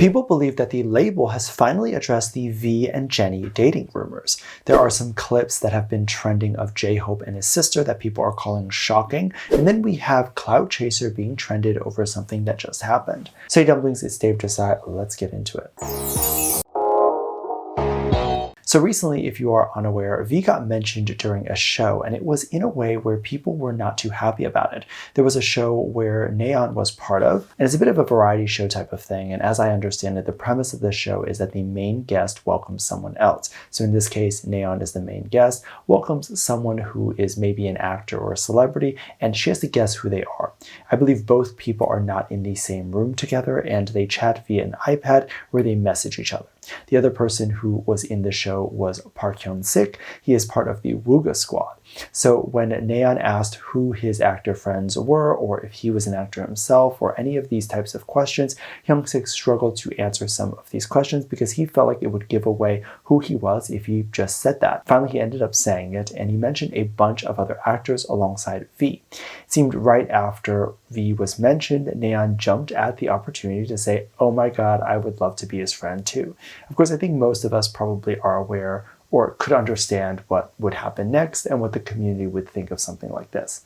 People believe that the label has finally addressed the V and Jennie dating rumors. There are some clips that have been trending of Jhope and his sister that people are calling shocking, and then we have Clout Chaser being trended over something that just happened. So hey Dumplings, it's Dave Desai, let's get into it. So recently, if you are unaware, V got mentioned during a show, and it was in a way where people were not too happy about it. There was a show where Nayeon was part of, and it's a bit of a variety show type of thing, and as I understand it, the premise of the show is that the main guest welcomes someone else. So in this case, Nayeon is the main guest, welcomes someone who is maybe an actor or a celebrity, and she has to guess who they are. I believe both people are not in the same room together, and they chat via an iPad where they message each other. The other person who was in the show was Park Hyun-sik. He is part of the Wooga squad. So when Nayeon asked who his actor friends were, or if he was an actor himself, or any of these types of questions, Hyun-sik struggled to answer some of these questions because he felt like it would give away who he was if he just said that. Finally, he ended up saying it, and he mentioned a bunch of other actors alongside V. It seemed right after V was mentioned, Nayeon jumped at the opportunity to say, "Oh my god, I would love to be his friend too." Of course, I think most of us probably are aware or could understand what would happen next and what the community would think of something like this.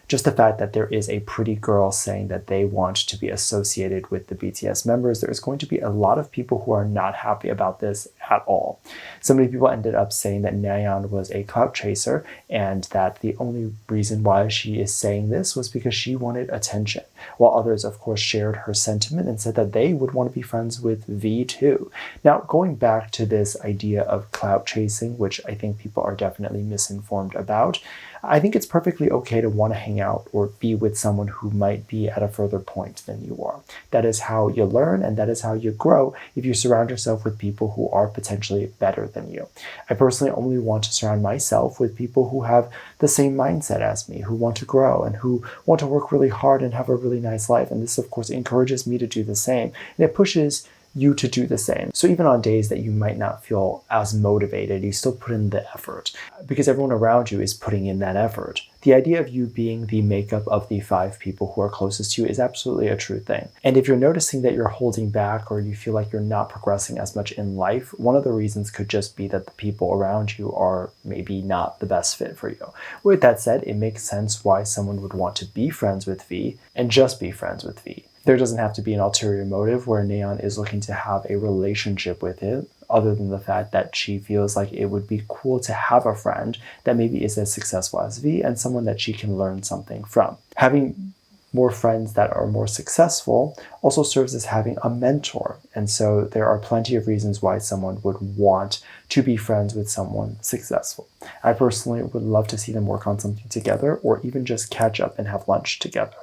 Just the fact that there is a pretty girl saying that they want to be associated with the BTS members, there is going to be a lot of people who are not happy about this at all. So many people ended up saying that Nayeon was a clout chaser and that the only reason why she is saying this was because she wanted attention, while others of course shared her sentiment and said that they would want to be friends with V too. Now, going back to this idea of clout chasing, which I think people are definitely misinformed about, I think it's perfectly okay to want to hang out or be with someone who might be at a further point than you are. That is how you learn, and that is how you grow if you surround yourself with people who are potentially better than you. I personally only want to surround myself with people who have the same mindset as me, who want to grow and who want to work really hard and have a really nice life. And this, of course, encourages me to do the same, and it pushes you to do the same. So even on days that you might not feel as motivated, you still put in the effort because everyone around you is putting in that effort. The idea of you being the makeup of the 5 people who are closest to you is absolutely a true thing. And if you're noticing that you're holding back or you feel like you're not progressing as much in life, one of the reasons could just be that the people around you are maybe not the best fit for you. With that said, it makes sense why someone would want to be friends with V and just be friends with V. There doesn't have to be an ulterior motive where Nayeon is looking to have a relationship with him, other than the fact that she feels like it would be cool to have a friend that maybe is as successful as V and someone that she can learn something from. Having more friends that are more successful also serves as having a mentor. And so there are plenty of reasons why someone would want to be friends with someone successful. I personally would love to see them work on something together, or even just catch up and have lunch together,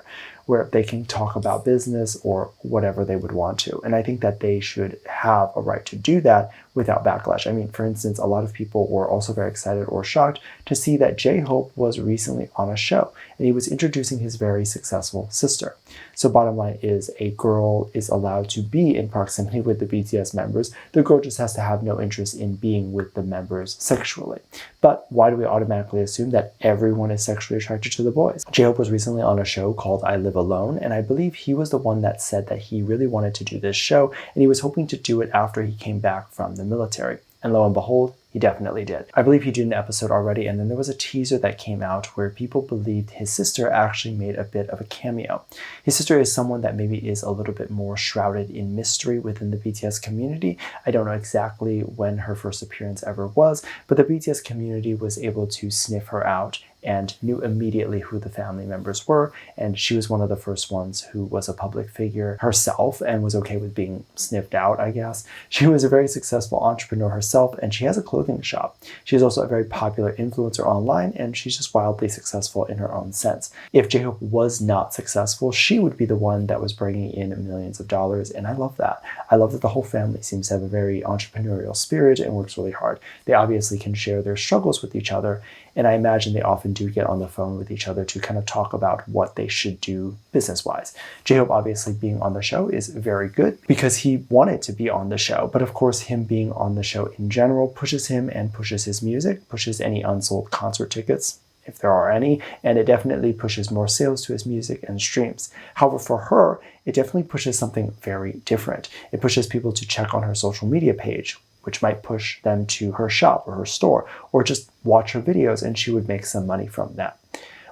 where they can talk about business or whatever they would want to. And I think that they should have a right to do that without backlash. I mean, for instance, a lot of people were also very excited or shocked to see that Jhope was recently on a show, and he was introducing his very successful sister. So bottom line is, a girl is allowed to be in proximity with the BTS members. The girl just has to have no interest in being with the members sexually. But why do we automatically assume that everyone is sexually attracted to the boys? Jhope was recently on a show called I Live Alone, and I believe he was the one that said that he really wanted to do this show, and he was hoping to do it after he came back from the military. And lo and behold, he definitely did. I believe he did an episode already, and then there was a teaser that came out where people believed his sister actually made a bit of a cameo. His sister is someone that maybe is a little bit more shrouded in mystery within the BTS community. I don't know exactly when her first appearance ever was, but the BTS community was able to sniff her out and knew immediately who the family members were, and she was one of the first ones who was a public figure herself and was okay with being sniffed out, I guess. She was a very successful entrepreneur herself, and she has a clothing shop. She's also a very popular influencer online, and she's just wildly successful in her own sense. If Jhope was not successful, she would be the one that was bringing in millions of dollars, and I love that. I love that the whole family seems to have a very entrepreneurial spirit and works really hard. They obviously can share their struggles with each other, and I imagine they often do get on the phone with each other to kind of talk about what they should do business-wise. Jhope obviously being on the show is very good because he wanted to be on the show, but of course him being on the show in general pushes him and pushes his music, pushes any unsold concert tickets. if there are any, and it definitely pushes more sales to his music and streams. However, for her, it definitely pushes something very different. It pushes people to check on her social media page, which might push them to her shop or her store, or just watch her videos and she would make some money from that.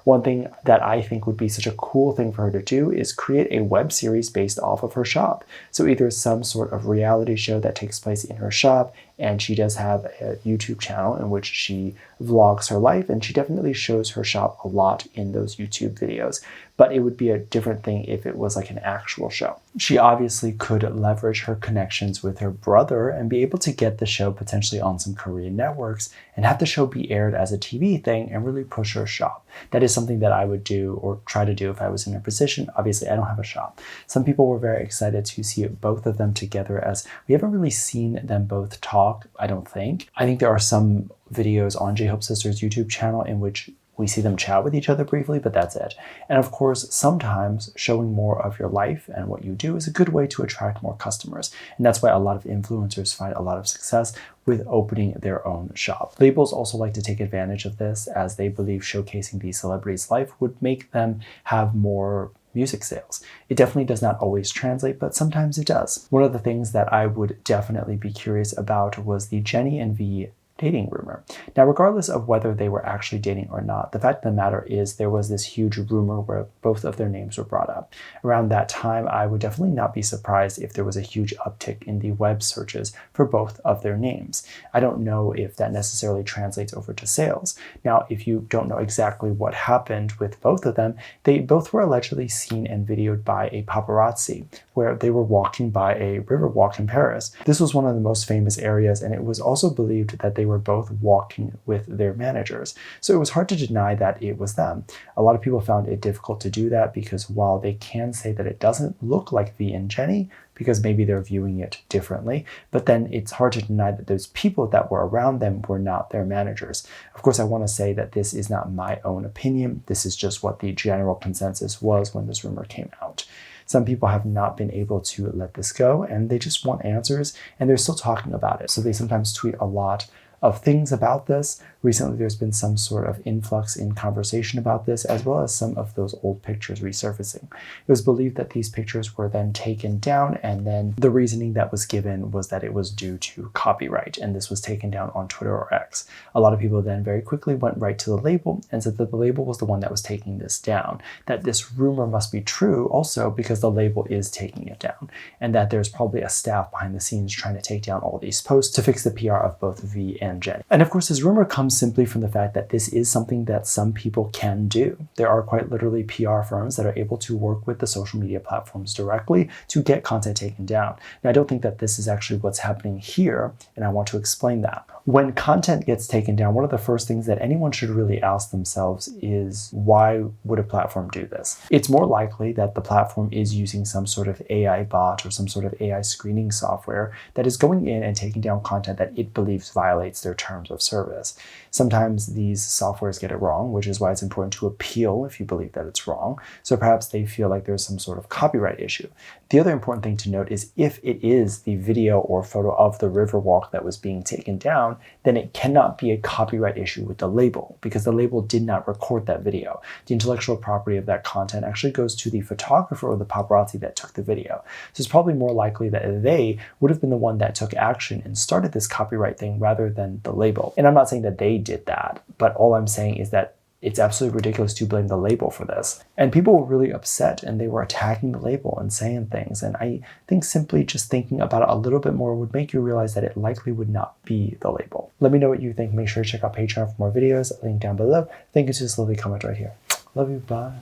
One thing that I think would be such a cool thing for her to do is create a web series based off of her shop. So either some sort of reality show that takes place in her shop, and she does have a YouTube channel in which she vlogs her life, and she definitely shows her shop a lot in those YouTube videos. But it would be a different thing if it was like an actual show. She obviously could leverage her connections with her brother and be able to get the show potentially on some Korean networks and have the show be aired as a TV thing and really push her shop. That is something that I would do or try to do if I was in her position. Obviously, I don't have a shop. Some people were very excited to see both of them together, as we haven't really seen them both talk, I don't think. I think there are some videos on Jhope Sister's YouTube channel in which we see them chat with each other briefly, but that's it. And of course, sometimes showing more of your life and what you do is a good way to attract more customers. And that's why a lot of influencers find a lot of success with opening their own shop. Labels also like to take advantage of this, as they believe showcasing these celebrities' life would make them have more music sales. It definitely does not always translate, but sometimes it does. One of the things that I would definitely be curious about was the Jennie and V dating rumor. Now, regardless of whether they were actually dating or not, the fact of the matter is there was this huge rumor where both of their names were brought up. Around that time, I would definitely not be surprised if there was a huge uptick in the web searches for both of their names. I don't know if that necessarily translates over to sales. Now, if you don't know exactly what happened with both of them, they both were allegedly seen and videoed by a paparazzi, where they were walking by a river walk in Paris. This was one of the most famous areas, and it was also believed that they were both walking with their managers. So it was hard to deny that it was them. A lot of people found it difficult to do that because while they can say that it doesn't look like V and Jennie, because maybe they're viewing it differently, but then it's hard to deny that those people that were around them were not their managers. Of course, I want to say that this is not my own opinion. This is just what the general consensus was when this rumor came out. Some people have not been able to let this go, and they just want answers, and they're still talking about it. So they sometimes tweet a lot of things about this. Recently, there's been some sort of influx in conversation about this, as well as some of those old pictures resurfacing. It was believed that these pictures were then taken down, and then the reasoning that was given was that it was due to copyright, and this was taken down on Twitter or X. A lot of people then very quickly went right to the label and said that the label was the one that was taking this down, that this rumor must be true also because the label is taking it down, and that there's probably a staff behind the scenes trying to take down all these posts to fix the PR of both V and Jennie. And of course, this rumor comes simply from the fact that this is something that some people can do. There are quite literally PR firms that are able to work with the social media platforms directly to get content taken down. Now, I don't think that this is actually what's happening here, and I want to explain that. When content gets taken down, one of the first things that anyone should really ask themselves is, why would a platform do this? It's more likely that the platform is using some sort of AI bot or some sort of AI screening software that is going in and taking down content that it believes violates their terms of service. Sometimes these softwares get it wrong, which is why it's important to appeal if you believe that it's wrong. So perhaps they feel like there's some sort of copyright issue. The other important thing to note is if it is the video or photo of the Riverwalk that was being taken down, then it cannot be a copyright issue with the label because the label did not record that video. The intellectual property of that content actually goes to the photographer or the paparazzi that took the video. So it's probably more likely that they would have been the one that took action and started this copyright thing rather than the label. And I'm not saying that they did that, but all I'm saying is that it's absolutely ridiculous to blame the label for this. And people were really upset and they were attacking the label and saying things. And I think simply just thinking about it a little bit more would make you realize that it likely would not be the label. Let me know what you think. Make sure to check out Patreon for more videos. Link down below. Thank you to this lovely comment right here. Love you. Bye.